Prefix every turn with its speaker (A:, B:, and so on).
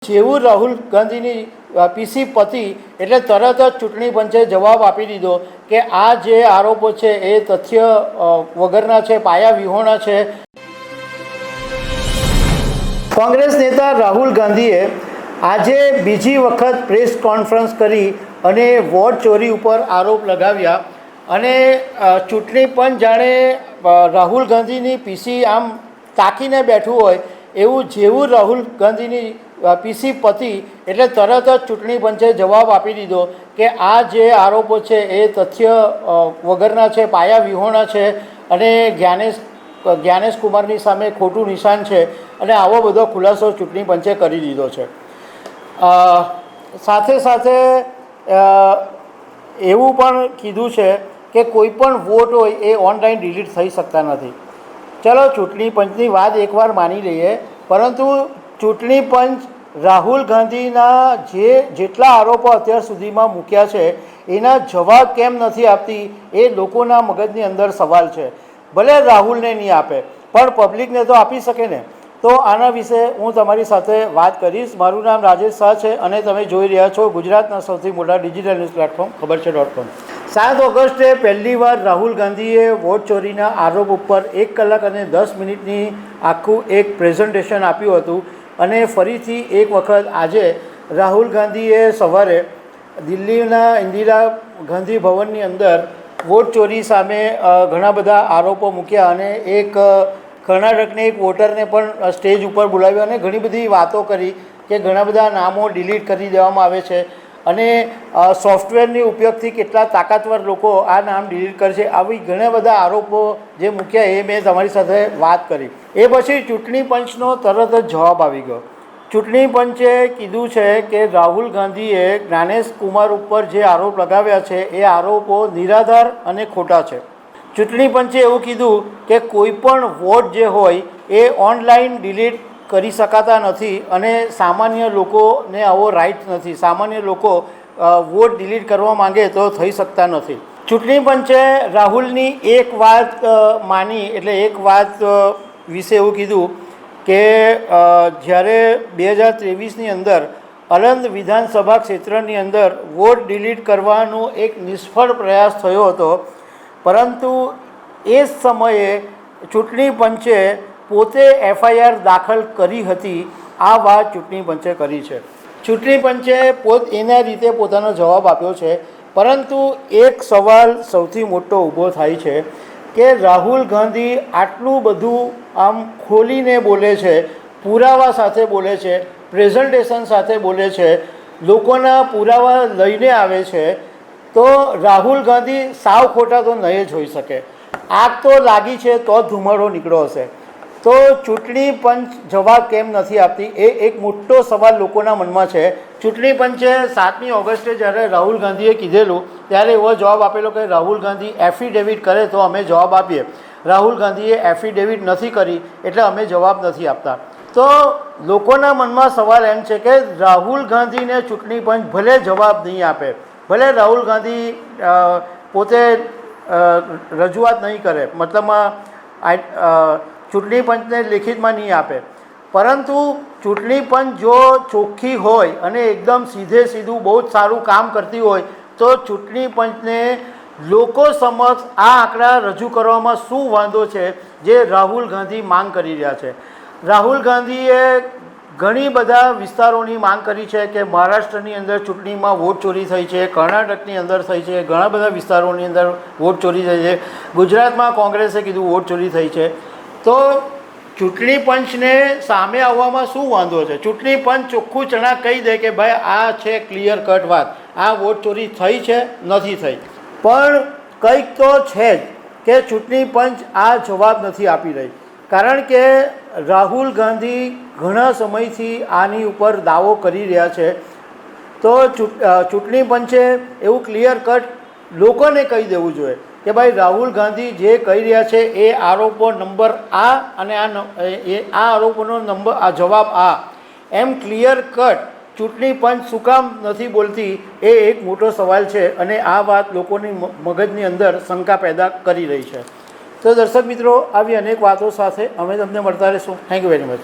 A: જેવું રાહુલ ગાંધીની પીસી પતી એટલે તરત જ ચૂંટણી પંચે જવાબ આપી દીધો કે આ જે આરોપો છે એ તથ્ય વગરના છે, પાયા વિહોણા છે। કોંગ્રેસ નેતા રાહુલ ગાંધીએ આજે બીજી વખત પ્રેસ કોન્ફરન્સ કરી અને વોટ ચોરી ઉપર આરોપ લગાવ્યા અને ચૂંટણી પંચ જાણે રાહુલ ગાંધીની પીસી આમ તાકીને બેઠું હોય એવું જેવું રાહુલ ગાંધીની પીસી પતી એટલે તરત જ ચૂંટણી પંચે જવાબ આપી દીધો કે આ જે આરોપો છે એ તથ્ય વગરના છે, પાયા વિહોણા છે અને જ્ઞાનેશ કુમારની સામે ખોટું નિશાન છે અને આવો બધો ખુલાસો ચૂંટણી પંચે કરી દીધો છે। સાથે સાથે એવું પણ કીધું છે કે કોઈ પણ વોટ હોય એ ઓનલાઈન ડિલીટ થઈ શકતા નથી। ચલો ચૂંટણી પંચની વાત એકવાર માની લઈએ, પરંતુ ચૂંટણી પંચ રાહુલ ગાંધીના જેટલા આરોપો અત્યાર સુધીમાં મૂક્યા છે એના જવાબ કેમ નથી આપતી એ લોકોના મગજની અંદર સવાલ છે। ભલે રાહુલને નહીં આપે પણ પબ્લિકને તો આપી શકે ને। તો આના વિશે હું તમારી સાથે વાત કરીશ। મારું નામ રાજેશ શાહ છે અને તમે જોઈ રહ્યા છો ગુજરાતના સૌથી મોટા ડિજિટલ ન્યૂઝ પ્લેટફોર્મ ખબરછે.com। 7 ઓગસ્ટે પહેલીવાર રાહુલ ગાંધીએ વોટ ચોરીના આરોપ ઉપર 1 કલાક અને 10 મિનિટની આખું એક પ્રેઝન્ટેશન આપ્યું હતું અને ફરીથી એક વખત આજે રાહુલ ગાંધીએ સવારે દિલ્હીના ઇન્દિરા ગાંધી ભવનની અંદર વોટ ચોરી સામે ઘણા બધા આરોપો મૂક્યા અને એક કર્ણાટકને એક વોટરને પણ સ્ટેજ ઉપર બોલાવ્યો અને ઘણી બધી વાતો કરી કે ઘણા બધા નામો ડિલીટ કરી દેવામાં આવે છે અને સોફ્ટવેરની ઉપયોગથી કેટલા તાકાતવર લોકો આ નામ ડિલીટ કરશે, આવી ઘણા બધા આરોપો જે મૂક્યા એ મેં તમારી સાથે વાત કરી। એ પછી ચૂંટણી પંચનો તરત જ જવાબ આવી ગયો। ચૂંટણી પંચે કીધું છે કે રાહુલ ગાંધીએ જ્ઞાનેશ કુમાર ઉપર જે આરોપ લગાવ્યા છે એ આરોપો નિરાધાર અને ખોટા છે। ચૂંટણી પંચે એવું કીધું કે કોઈ પણ વોટ જે હોય એ ઓનલાઈન ડિલીટ કરી શકાતા નથી અને સામાન્ય લોકોને આવો રાઇટ નથી, સામાન્ય લોકો વોટ ડિલીટ કરવા માંગે તો થઈ શકતા નથી। ચૂંટણી પંચે રાહુલની એક વાત માની એટલે એક વાત વિશે એવું કીધું કે જ્યારે 2023ની અંદર અલંદ વિધાનસભા ક્ષેત્રની અંદર વોટ ડિલીટ કરવાનો એક નિષ્ફળ પ્રયાસ થયો હતો, પરંતુ એ સમયે ચૂંટણી પંચે પોતે FIR દાખલ કરી હતી। આ વાત ચૂંટણી પંચે કરી છે। ચૂંટણી પંચે એના રીતે પોતાનો જવાબ આપ્યો છે, પરંતુ એક સવાલ સૌથી મોટો ઊભો થાય છે કે રાહુલ ગાંધી આટલું બધું આમ ખોલીને બોલે છે, પુરાવા સાથે બોલે છે, પ્રેઝન્ટેશન સાથે બોલે છે, લોકોના પુરાવા લઈને આવે છે, તો રાહુલ ગાંધી સાવ ખોટા તો નહીં જ હોઈ શકે। આગ તો લાગી છે તો ધુમાડો નીકળ્યો હશે, તો ચૂંટણી પંચ જવાબ કેમ નથી આપતી એ એક મોટો સવાલ લોકોના મનમાં છે। ચૂંટણી પંચે 7મી ઓગસ્ટે જ્યારે રાહુલ ગાંધીએ કીધેલું ત્યારે એવો જવાબ આપેલો કે રાહુલ ગાંધી એફિડેવિટ કરે તો અમે જવાબ આપીએ, રાહુલ ગાંધીએ એફિડેવિટ નથી કરી એટલે અમે જવાબ નથી આપતા। તો લોકોના મનમાં સવાલ એમ છે કે રાહુલ ગાંધીને ચૂંટણી પંચ ભલે જવાબ નહીં આપે, ભલે રાહુલ ગાંધી પોતે રજૂઆત નહીં કરે, મતલબમાં ચૂંટણી પંચને લેખિતમાં નહીં આપે, પરંતુ ચૂંટણી પંચ જો ચોખ્ખી હોય અને એકદમ સીધું બહુ જ સારું કામ કરતી હોય તો ચૂંટણી પંચને લોકો સમક્ષ આ આંકડા રજૂ કરવામાં શું વાંધો છે જે રાહુલ ગાંધી માંગ કરી રહ્યા છે। રાહુલ ગાંધીએ ઘણી બધા વિસ્તારોની માંગ કરી છે કે મહારાષ્ટ્રની અંદર ચૂંટણીમાં વોટ ચોરી થઈ છે, કર્ણાટકની અંદર થઈ છે, ઘણા બધા વિસ્તારોની અંદર વોટ ચોરી થઈ છે, ગુજરાતમાં કોંગ્રેસે કીધું વોટ ચોરી થઈ છે। તો ચૂંટણી પંચને સામે આવવામાં શું વાંધો છે? ચૂંટણી પંચ ચોખ્ખું ચણાક કહી દે કે ભાઈ આ છે ક્લિયર કટ વાત, આ વોટ ચોરી થઈ છે, નથી થઈ, પણ કંઈક તો છે જ કે ચૂંટણી પંચ આ જવાબ નથી આપી રહી, કારણ કે રાહુલ ગાંધી ઘણા સમયથી આની ઉપર દાવો કરી રહ્યા છે। તો ચૂંટણી પંચે એવું ક્લિયર કટ લોકોને કહી દેવું જોઈએ કે ભાઈ રાહુલ ગાંધી જે કહી રહ્યા છે એ આરોપો નંબર આ અને આ આરોપોનો આ જવાબ આ, એમ ક્લિયર કટ ચૂંટણી પંચ શું કામ નથી બોલતી એ એક મોટો સવાલ છે અને આ વાત લોકોની મગજની અંદર શંકા પેદા કરી રહી છે। તો દર્શક મિત્રો, આવી અનેક વાતો સાથે અમે તમને મળતા રહીશું। Thank you very much.